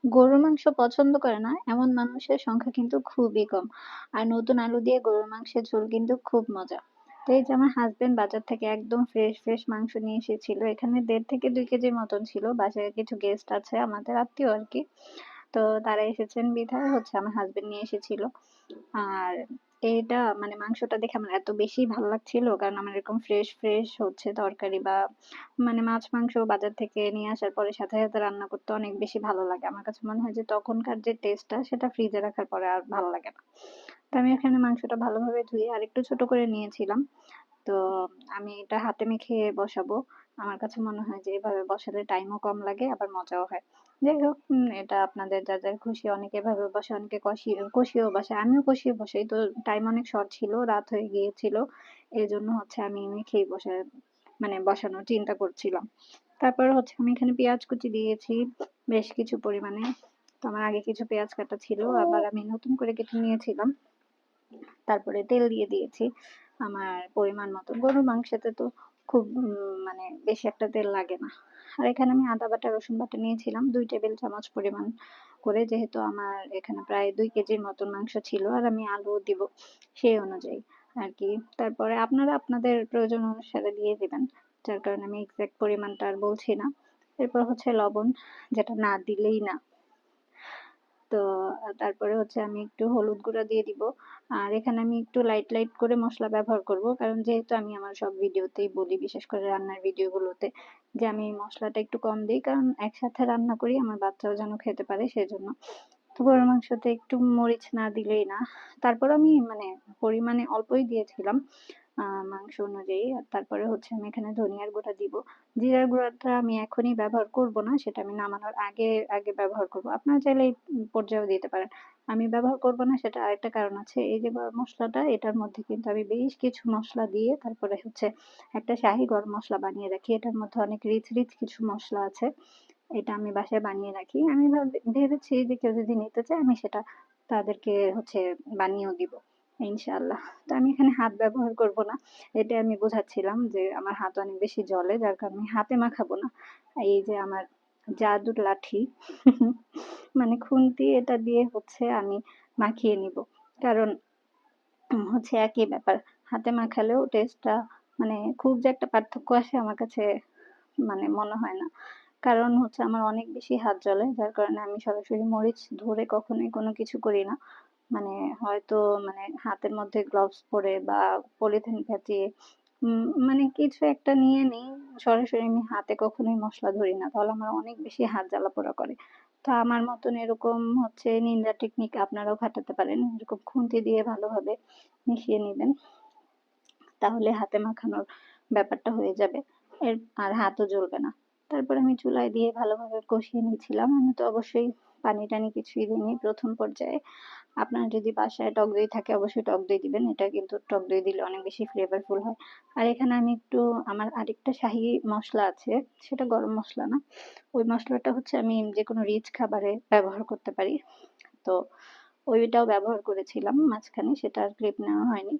গরুর মাংস পছন্দ করে না এমন মানুষের সংখ্যা কিন্তু খুবই কম। আর নতুন আলু দিয়ে গরুর মাংসের ঝোল কিন্তু খুব মজা। তো এই যে আমার হাসব্যান্ড বাজার থেকে একদম ফ্রেশ মাংস নিয়ে এসেছিল। এখানে ১.৫ থেকে ২ কেজির মতন ছিল। বাসায় কিছু গেস্ট আছে আমাদের আত্মীয় আরকি। তো তারা এসেছেন বিধায় হচ্ছে আমার হাসব্যান্ড নিয়ে এসেছিল। আর এইটা মানে মাংসটা দেখে আমার এত বেশি ভালো লাগছিল, কারণ আমার এরকম ফ্রেশ হচ্ছে তরকারি বা মানে মাছ মাংস বাজার থেকে নিয়ে আসার পরে সাথে রান্না করতে অনেক বেশি ভালো লাগে। আমার কাছে মনে হয় যে তখনকার যে টেস্টটা সেটা ফ্রিজে রাখার পরে আর ভালো লাগে না। তো আমি এখানে মাংসটা ভালোভাবে ধুয়ে আরেকটু ছোট করে নিয়েছিলাম। তো আমি এটা হাতে মেখে বসাবো। আমার কাছে মনে হয় যে এভাবে বসালে টাইমও কম লাগে আবার মজাও হয়। যাই হোক, এটা আপনাদের যার খুশি। অনেকে এভাবে বসায়, অনেকে কষিয়েও বসায়। আমিও কষিয়ে বসাই। তো টাইম অনেক শর্ট ছিল, রাত হয়ে গিয়েছিল। এজন্য হচ্ছে আমি মেখেই মানে বসানোর চিন্তা করছিলাম। তারপরে হচ্ছে আমি এখানে পেঁয়াজ কুচি দিয়েছি বেশ কিছু পরিমাণে। তো আমার আগে কিছু পেঁয়াজ কাটা ছিল, আবার আমি নতুন করে কেটে নিয়েছিলাম। তারপরে তেল দিয়ে দিয়েছি আমার পরিমাণ মতো। গরুর মাংসেতে তো খুব মানে বেশি একটা তেল লাগে না। আর এখানে আমি আদা বাটা, রসুন বাটা নিয়েছিলাম ২ টেবিল চামচ পরিমাণ করে, যেহেতু আমার এখানে প্রায় ২ কেজির মতন মাংস ছিল আর আমি আলু দিব সেই অনুযায়ী আরকি। তারপরে আপনারা আপনাদের প্রয়োজন অনুসারে দিয়ে দিবেন। যার কারণে আমি এক্সাক্ট পরিমাণটা আর বলছি না। এরপর হচ্ছে লবণ, যেটা না দিলেই না। তো তারপরে হচ্ছে আমি একটু হলুদ গুঁড়া দিয়ে দিব। আর এখানে আমি একটু লাইট করে মসলা ব্যবহার করব। কারণ যেহেতু আমি আমার সব ভিডিওতেই বলি, বিশেষ করে রান্নার ভিডিওগুলোতে, যে আমি মসলাটা একটু কম দেই। কারণ একসাথে রান্না করি, আমার বাচ্চাও যেন খেতে পারে সেজন্য। তো গরুর মাংসতে একটু মরিচ না দিলেই না। তারপর আমি মানে পরিমাণে অল্পই দিয়েছিলাম মাংস অনুযায়ী। আর তারপরে হচ্ছে আমি এখানে ধনিয়ার গুঁড়া দিব। জিরার গুঁড়াটা আমি এখনই ব্যবহার করব না, সেটা আমি নামানোর আগে ব্যবহার করব। আপনারা চাইলে এই পর্যায়েও দিতে পারেন। আমি ব্যবহার করব না সেটার আরেকটা কারণ আছে। এই যে গরম মসলাটা, এটার মধ্যে কিন্তু আমি বেশ কিছু মসলা দিয়ে তারপরে হচ্ছে একটা শাহী গরম মসলা বানিয়ে রাখি। এটার মধ্যে অনেক রিচ কিছু মসলা আছে। এটা আমি বাসায় বানিয়ে রাখি। আমি ভেবেছি যে কেউ যদি নিতে চায় আমি সেটা তাদেরকে হচ্ছে বানিয়েও দিব ইনশাআল্লাহ। তো আমি এখানে হাত ব্যবহার করব না। এটাই আমি বোঝাচ্ছিলাম যে আমার হাত অনেক বেশি জ্বলে, যার কারণে আমি হাতে মাখাবো না। এই যে আমার জাদুর লাঠি মানে খুন্তি, এটা দিয়ে হচ্ছে আমি মাখিয়ে নিব। কারণ হচ্ছে একই ব্যাপার। হাতে মাখালেও টেস্টটা মানে খুব যে একটা পার্থক্য আসে আমার কাছে মানে মনে হয় না। কারণ হচ্ছে আমার অনেক বেশি হাত জ্বলে, যার কারণে আমি সরাসরি মরিচ ধরে কখনোই কোনো কিছু করি না। মানে হয়তো মানে হাতের মধ্যে গ্লোভস পরে বা পলিথিন পেঁচিয়ে মানে কিছু একটা নিয়ে নেই। সরাসরি আমি হাতে কখনোই মসলা ধরি না। তাহলে আমার অনেক বেশি হাত জ্বালা-পোড়া করে। তো আমার মতন এরকম হচ্ছে নিনজা টেকনিক আপনারাও খাটাতে পারেন। এরকম খুন্তি দিয়ে ভালোভাবে মিশিয়ে নিবেন। তাহলে হাতে মাখানোর ব্যাপারটা হয়ে যাবে। আর হাতও জ্বলবে না। তারপরে আমি চুলায় দিয়ে ভালোভাবে কষিয়ে নিয়েছিলাম। আমি তো অবশ্যই পানি-টানি কিছুই দিইনি ১ম পর্যায়ে। আপনার যদি বাসায় টক দই থাকে অবশ্যই টক দই দিবেন। এটা কিন্তু টক দই দিলে অনেক বেশি ফ্লেভারফুল হয়। আর এখানে আমি একটু আমার আরেকটা শাহী মসলা আছে, সেটা গরম মসলা না। ওই মসলাটা হচ্ছে আমি যেকোনো রিচ খাবারে ব্যবহার করতে পারি। তো ওইটাও ব্যবহার করেছিলাম মাঝখানে, সেটা আর ক্লিপ নেওয়া হয়নি।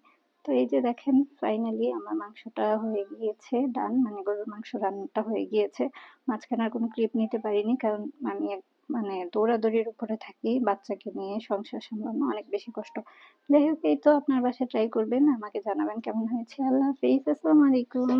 তো এই যে দেখেন ফাইনালি আমার মাংসটা হয়ে গিয়েছে ডান, মানে গরুর মাংস রান্নাটা হয়ে গিয়েছে। মাঝখানে আর কোনো ক্লিপ নিতে পারিনি, কারণ আমি মানে দৌড়াদৌড়ির উপরে থাকি, বাচ্চাকে নিয়ে সংসার সামলানো অনেক বেশি কষ্ট। যাই হোক, এই তো আপনার বাসায় ট্রাই করবেন, আমাকে জানাবেন কেমন হয়েছে। আল্লাহ হাফেজ, আসসালামু আলাইকুম।